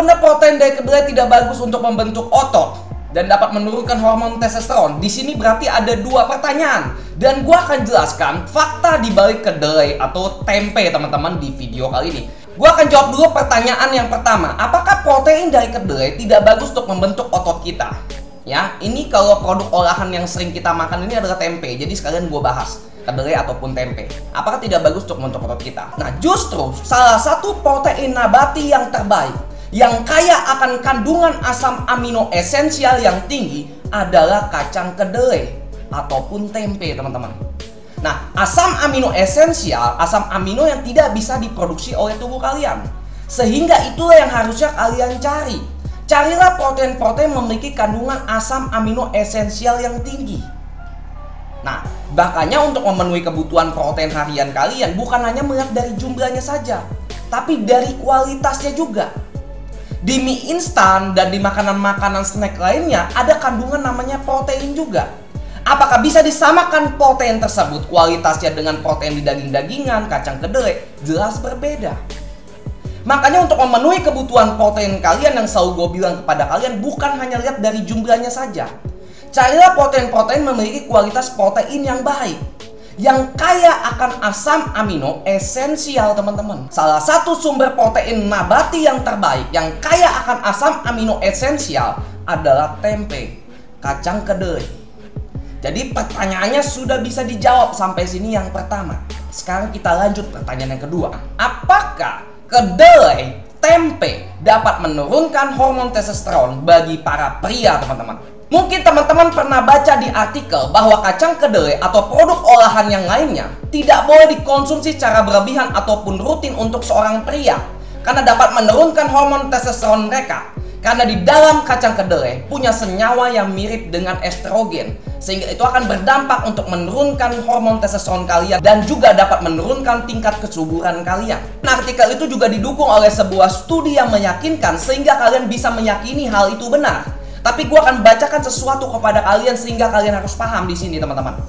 benar protein dari kedelai tidak bagus untuk membentuk otot dan dapat menurunkan hormon testosteron? Di sini berarti ada dua pertanyaan, dan gua akan jelaskan fakta di balik kedelai atau tempe teman-teman di video kali ini. Gua akan jawab dulu pertanyaan yang pertama. Apakah protein dari kedelai tidak bagus untuk membentuk otot kita? Ya, ini kalau produk olahan yang sering kita makan ini adalah tempe. Jadi sekalian gue bahas kedelai ataupun tempe. Apakah tidak bagus untuk membentuk otot kita? Nah, justru salah satu protein nabati yang terbaik, yang kaya akan kandungan asam amino esensial yang tinggi adalah kacang kedelai ataupun tempe, teman-teman. Nah, asam amino esensial, asam amino yang tidak bisa diproduksi oleh tubuh kalian. Sehingga itulah yang harusnya kalian cari. Carilah protein-protein memiliki kandungan asam amino esensial yang tinggi. Nah, makanya untuk memenuhi kebutuhan protein harian kalian, bukan hanya melihat dari jumlahnya saja, tapi dari kualitasnya juga. Di mie instan dan di makanan-makanan snack lainnya ada kandungan namanya protein juga. Apakah bisa disamakan protein tersebut kualitasnya dengan protein di daging-dagingan, kacang kedelai? Jelas berbeda. Makanya untuk memenuhi kebutuhan protein kalian yang selalu gue bilang kepada kalian, bukan hanya lihat dari jumlahnya saja. Carilah protein-protein memiliki kualitas protein yang baik, yang kaya akan asam amino esensial, teman-teman. Salah satu sumber protein nabati yang terbaik, yang kaya akan asam amino esensial adalah tempe, kacang kedelai. Jadi pertanyaannya sudah bisa dijawab sampai sini yang pertama. Sekarang kita lanjut pertanyaan yang kedua. Apakah kedelai, tempe dapat menurunkan hormon testosteron bagi para pria, teman-teman? Mungkin teman-teman pernah baca di artikel bahwa kacang kedelai atau produk olahan yang lainnya tidak boleh dikonsumsi secara berlebihan ataupun rutin untuk seorang pria, karena dapat menurunkan hormon testosteron mereka. Karena di dalam kacang kedelai punya senyawa yang mirip dengan estrogen, sehingga itu akan berdampak untuk menurunkan hormon testosteron kalian dan juga dapat menurunkan tingkat kesuburan kalian. Nah, artikel itu juga didukung oleh sebuah studi yang meyakinkan sehingga kalian bisa meyakini hal itu benar. Tapi gue akan bacakan sesuatu kepada kalian sehingga kalian harus paham di sini, teman-teman.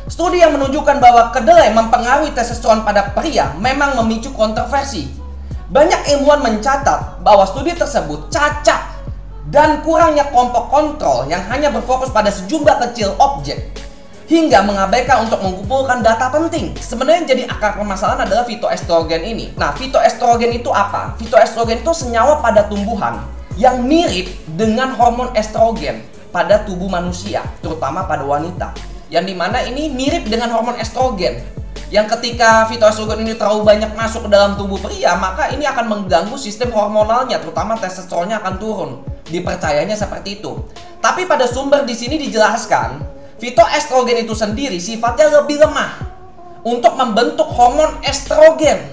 Studi yang menunjukkan bahwa kedelai mempengaruhi testosteron pada pria memang memicu kontroversi. Banyak ilmuwan mencatat bahwa studi tersebut cacat dan kurangnya kelompok kontrol yang hanya berfokus pada sejumlah kecil objek hingga mengabaikan untuk mengumpulkan data penting. Sebenarnya jadi akar permasalahan adalah fitoestrogen ini. Nah, fitoestrogen itu apa? Fitoestrogen itu senyawa pada tumbuhan yang mirip dengan hormon estrogen pada tubuh manusia, terutama pada wanita. Yang dimana ini mirip dengan hormon estrogen. Yang ketika fitoestrogen ini terlalu banyak masuk ke dalam tubuh pria, maka ini akan mengganggu sistem hormonalnya, terutama testosteronnya akan turun. Dipercayanya seperti itu. Tapi pada sumber di sini dijelaskan, fitoestrogen itu sendiri sifatnya lebih lemah untuk membentuk hormon estrogen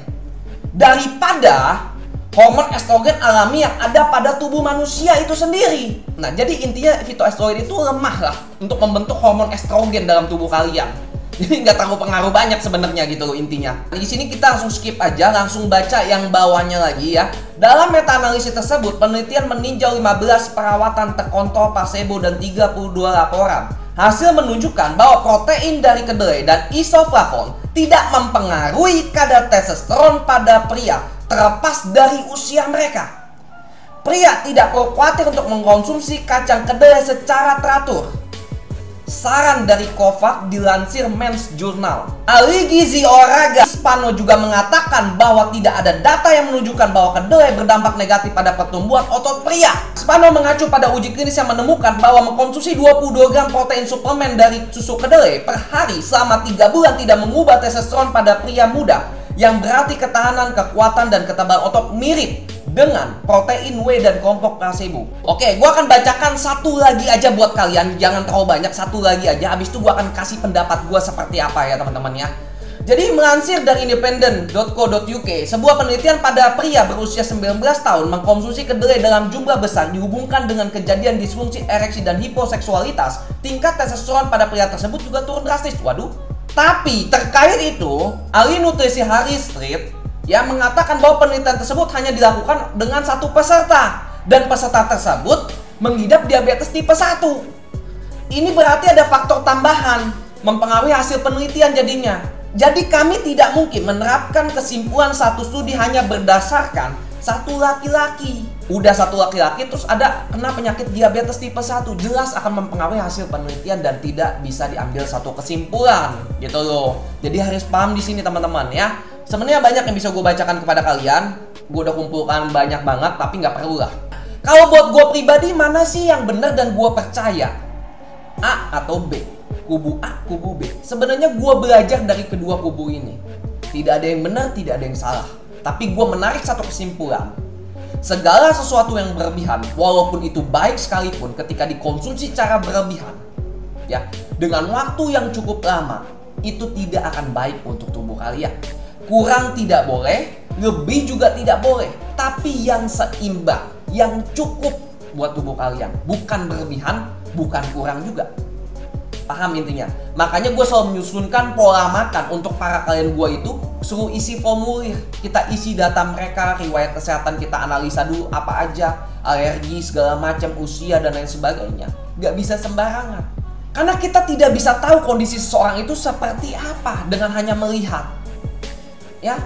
daripada hormon estrogen alami yang ada pada tubuh manusia itu sendiri. Nah, jadi intinya fitoestrogen itu lemah lah untuk membentuk hormon estrogen dalam tubuh kalian. Jadi nggak terlalu pengaruh banyak sebenarnya gitu loh intinya. Di sini kita langsung skip aja, langsung baca yang bawahnya lagi ya. Dalam meta-analisis tersebut, penelitian meninjau 15 perawatan terkontrol placebo dan 32 laporan. Hasil menunjukkan bahwa protein dari kedelai dan isoflavon tidak mempengaruhi kadar testosteron pada pria terlepas dari usia mereka. Pria tidak perlu khawatir untuk mengkonsumsi kacang kedelai secara teratur. Saran dari Kovac dilansir Men's Journal. Ahli gizi olahraga Spano juga mengatakan bahwa tidak ada data yang menunjukkan bahwa kedelai berdampak negatif pada pertumbuhan otot pria. Spano mengacu pada uji klinis yang menemukan bahwa mengkonsumsi 22 gram protein suplemen dari susu kedelai per hari selama 3 bulan tidak mengubah testosteron pada pria muda, yang berarti ketahanan, kekuatan, dan ketebalan otot mirip dengan protein whey dan kelompok placebo. Oke, gue akan bacakan satu lagi aja buat kalian, jangan terlalu banyak, satu lagi aja. Habis itu gue akan kasih pendapat gue seperti apa ya teman-teman ya. Jadi melansir dari independent.co.uk, sebuah penelitian pada pria berusia 19 tahun mengkonsumsi kedelai dalam jumlah besar dihubungkan dengan kejadian disfungsi ereksi dan hiposeksualitas. Tingkat testosteron pada pria tersebut juga turun drastis. Waduh. Tapi terkait itu, ahli nutrisi Harry Street yang mengatakan bahwa penelitian tersebut hanya dilakukan dengan satu peserta, dan peserta tersebut mengidap diabetes tipe 1. Ini berarti ada faktor tambahan mempengaruhi hasil penelitian jadinya. Jadi kami tidak mungkin menerapkan kesimpulan satu studi hanya berdasarkan satu laki-laki. Udah satu laki-laki terus ada kena penyakit diabetes tipe 1. Jelas akan mempengaruhi hasil penelitian dan tidak bisa diambil satu kesimpulan gitu loh. Jadi harus paham di sini teman-teman ya. Sebenarnya banyak yang bisa gue bacakan kepada kalian. Gue udah kumpulkan banyak banget tapi nggak perlu lah. Kalau buat gue pribadi, mana sih yang benar dan gue percaya? A atau B? Kubu A, kubu B. Sebenarnya gue belajar dari kedua kubu ini. Tidak ada yang benar, tidak ada yang salah. Tapi gue menarik satu kesimpulan. Segala sesuatu yang berlebihan, walaupun itu baik sekalipun ketika dikonsumsi secara berlebihan, ya, dengan waktu yang cukup lama, itu tidak akan baik untuk tubuh kalian. Kurang tidak boleh, lebih juga tidak boleh. Tapi yang seimbang, yang cukup buat tubuh kalian. Bukan berlebihan, bukan kurang juga. Paham intinya? Makanya gue selalu menyusunkan pola makan untuk para klien gue itu. Suruh isi formulir. Kita isi data mereka, riwayat kesehatan kita analisa dulu apa aja, alergi, segala macam, usia, dan lain sebagainya. Gak bisa sembarangan. Karena kita tidak bisa tahu kondisi seseorang itu seperti apa dengan hanya melihat. Ya,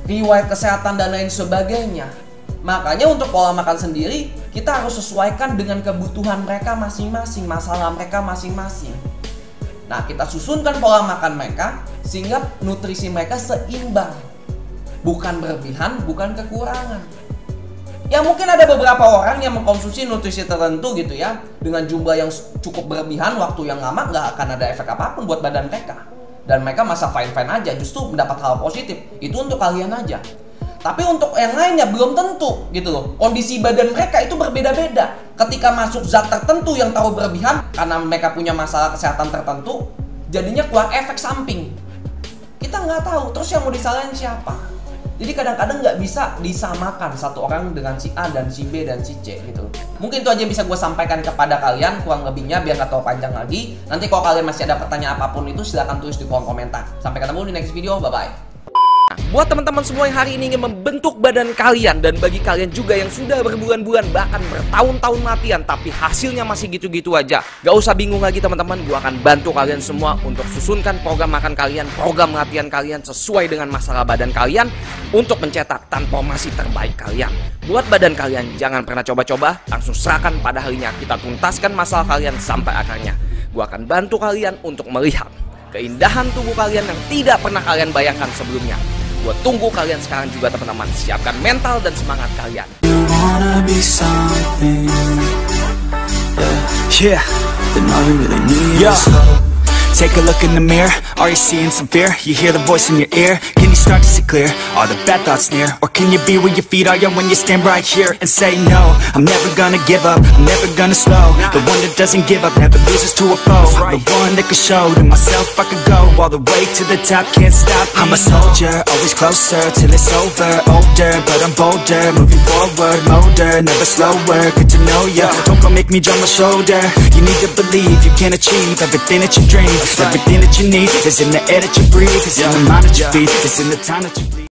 riwayat kesehatan dan lain sebagainya. Makanya untuk pola makan sendiri, kita harus sesuaikan dengan kebutuhan mereka masing-masing, masalah mereka masing-masing. Nah, kita susunkan pola makan mereka sehingga nutrisi mereka seimbang. Bukan berlebihan, bukan kekurangan. Ya mungkin ada beberapa orang yang mengkonsumsi nutrisi tertentu gitu ya, dengan jumlah yang cukup berlebihan, waktu yang lama nggak akan ada efek apapun buat badan mereka. Dan mereka masa fine-fine aja, justru mendapat hal positif. Itu untuk kalian aja. Tapi untuk yang lainnya belum tentu gitu loh. Kondisi badan mereka itu berbeda-beda. Ketika masuk zat tertentu yang terlalu berlebihan karena mereka punya masalah kesehatan tertentu, jadinya keluar efek samping. Kita nggak tahu. Terus yang mau disalahin siapa? Jadi kadang-kadang nggak bisa disamakan satu orang dengan si A dan si B dan si C gitu. Mungkin itu aja bisa gue sampaikan kepada kalian kurang lebihnya biar nggak terlalu panjang lagi. Nanti kalau kalian masih ada pertanyaan apapun itu silahkan tulis di kolom komentar. Sampai ketemu di next video. Bye-bye. Buat teman-teman semua yang hari ini ingin membentuk badan kalian, dan bagi kalian juga yang sudah berbulan-bulan bahkan bertahun-tahun latihan tapi hasilnya masih gitu-gitu aja, gak usah bingung lagi teman-teman. Gua akan bantu kalian semua untuk susunkan program makan kalian, program latihan kalian sesuai dengan masalah badan kalian untuk mencetak transformasi terbaik kalian. Buat badan kalian jangan pernah coba-coba, langsung serahkan pada harinya. Kita tuntaskan masalah kalian sampai akarnya. Gua akan bantu kalian untuk melihat keindahan tubuh kalian yang tidak pernah kalian bayangkan sebelumnya. Gue tunggu kalian sekarang juga teman-teman. Siapkan mental dan semangat kalian. Take a look in the mirror, are you seeing some fear? You hear the voice in your ear, can you start to see clear? Are the bad thoughts near? Or can you be where your feet are when you stand right here and say no? I'm never gonna give up, I'm never gonna slow. The one that doesn't give up, never loses to a foe. The one that can show to myself I could go all the way to the top, can't stop me. I'm a soldier, always closer till it's over. Older, but I'm bolder, moving forward, motor, never slower. Good to know ya, don't go make me drop my shoulder. You need to believe you can achieve everything that you dream. Everything that you need is in the air that you breathe. It's in the mind that you feed. It's in the time that you bleed.